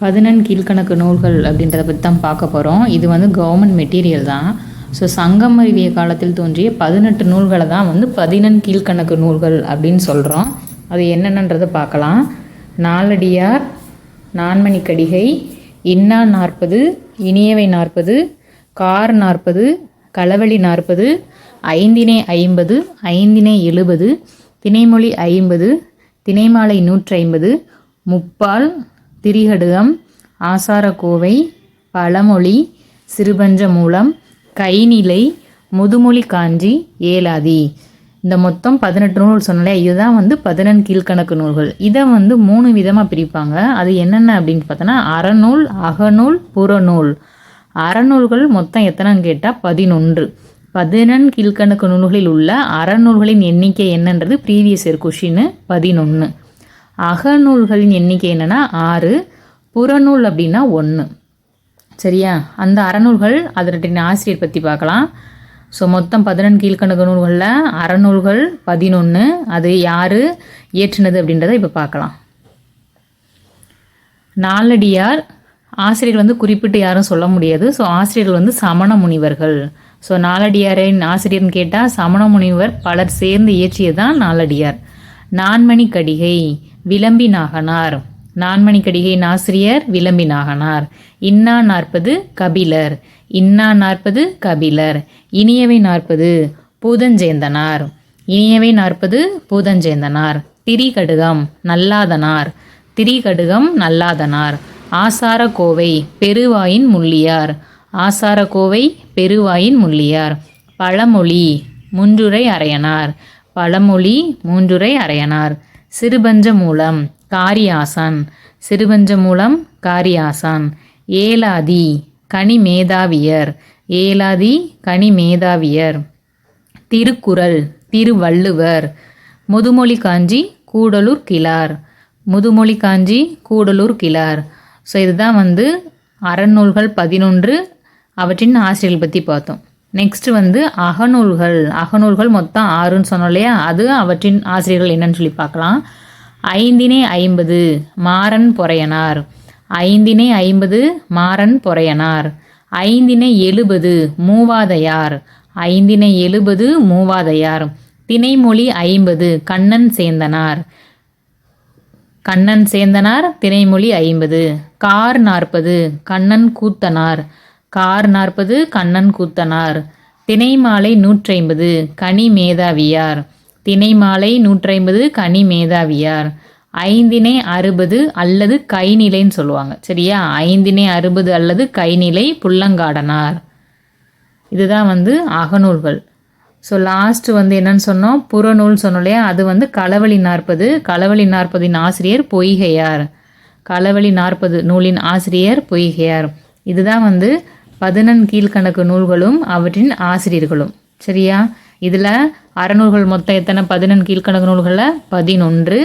11 கீழ்கணக்கு நூல்கள் அப்படின்றத பற்றி தான் பார்க்க போகிறோம். இது வந்து கவர்மெண்ட் மெட்டீரியல் தான். ஸோ சங்கம் அறிவிய காலத்தில் தோன்றிய 18 நூல்களை தான் வந்து 11 கீழ்கணக்கு நூல்கள் அப்படின்னு சொல்கிறோம். அது என்னென்னன்றதை பார்க்கலாம். நாலடியார், நான்மணிக்கடிகை, இன்னா 40, இனியவை 40, கார் 40, களவழி 40, ஐந்தினை 50, ஐந்தினை 70, திணைமொழி 50, திணைமாலை 150, முப்பால், திரிகடுகம், ஆசாரக்கோவை, பழமொழி, சிறுபஞ்ச மூலம், கைநிலை, முதுமொழி காஞ்சி, ஏலாதி. இந்த மொத்தம் 18 நூல் சொன்னாலே இதுதான் வந்து 11 கீழ்கணக்கு நூல்கள். இதை வந்து 3 விதமாக பிரிப்பாங்க. அது என்னென்ன அப்படின்னு பார்த்தோன்னா அறநூல், அகநூல், புறநூல். அறநூல்கள் மொத்தம் எத்தனைன்னு கேட்டால் 11. 11 கீழ்கணக்கு நூல்களில் உள்ள அறநூல்களின் எண்ணிக்கை என்னன்றது ப்ரீவியஸ் இயர் கொஷின் 11. அகநூல்களின் எண்ணிக்கை என்னென்னா 6, புறநூல் அப்படின்னா 1. சரியா? அந்த அறநூல்கள் அதனுடைய ஆசிரியர் பற்றி பார்க்கலாம். ஸோ மொத்தம் 11 கீழ்கணக்கு நூல்களில் அறநூல்கள் 11. அது யார் இயற்றினது அப்படின்றத இப்போ பார்க்கலாம். நாலடியார் ஆசிரியர் வந்து குறிப்பிட்டு யாரும் சொல்ல முடியாது. ஸோ ஆசிரியர்கள் வந்து சமண முனிவர்கள். ஸோ நாலடியாரின் ஆசிரியர்னு கேட்டால் சமண முனிவர் பலர் சேர்ந்து இயற்றியது தான் நாலடியார். நான்மணிக்கடிகை விளம்பி நாகனார். நான்மணிக்கடிகையின் ஆசிரியர் விளம்பி நாகனார். இன்னா 40 கபிலர். இன்னா 40 கபிலர். இனியவை 40 பூதஞ்சேந்தனார். இனியவை 40 பூதஞ்சேந்தனார். திரிகடுகம் நல்லாதனார். திரிகடுகம் நல்லாதனார். ஆசாரக்கோவை பெருவாயின் முள்ளியார். ஆசாரக்கோவை பெருவாயின் முள்ளியார். பழமொழி மூன்றுரை அரையனார். பழமொழி மூன்றுரை அரையனார். சிறுபஞ்ச மூலம் காரியாசான். சிறுபஞ்ச மூலம் காரியாசான். ஏலாதி கனிமேதாவியர். ஏலாதி கனிமேதாவியர். திருக்குறள் திருவள்ளுவர். முதுமொழி காஞ்சி கூடலூர் கிழார். முதுமொழி காஞ்சி கூடலூர் கிழார். ஸோ இதுதான் வந்து அறநூல்கள் 11. அவற்றின் ஆசிரியர்கள் பற்றி பார்த்தோம். நெக்ஸ்ட் வந்து அகநூல்கள். அகநூல்கள் மொத்தம் 6ன்னு சொன்னோம் இல்லையா? அது அவற்றின் ஆசிரியர்கள் என்னன்னு சொல்லி பார்க்கலாம். ஐந்தினை 50 மாறன் பொறையனார். ஐந்தினை 50 மாறன் பொறையனார். ஐந்தினை 70 மூவாதையார். ஐந்தினை 70 மூவாதையார். திணைமொழி 50 கண்ணன் சேந்தனார். கண்ணன் சேந்தனார். திணைமொழி 50. கார் 40 கண்ணன் கூத்தனார். கார் 40 கண்ணன் கூத்தனார். திணைமாலை 150 கனி மேதாவியார். திணைமாலை 150 கனி மேதாவியார். ஐந்தினை 60 அல்லது கைநிலைன்னு சொல்லுவாங்க. சரியா? ஐந்தினை 60 அல்லது கைநிலை புல்லங்காடனார். இதுதான் வந்து அகநூல்கள். ஸோ லாஸ்ட் வந்து என்னன்னு சொன்னோம்? புறநூல் சொன்னோம் இல்லையா? அது வந்து களவழி 40. களவழி 40 ஆசிரியர் பொய்கையார். களவழி 40 நூலின் ஆசிரியர் பொய்கையார். இதுதான் வந்து 11 கீழ்கணக்கு நூல்களும் அவற்றின் ஆசிரியர்களும். சரியா? இதில் அறநூல்கள் மொத்தம் எத்தனை? 11 கீழ்கணக்கு நூல்களில் 11.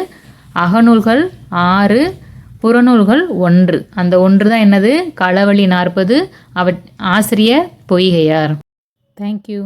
அகநூல்கள் 6, புறநூல்கள் 1. அந்த 1 தான் என்னது? களவழி 40. ஆசிரியர் பொய்கையார். தேங்க்யூ.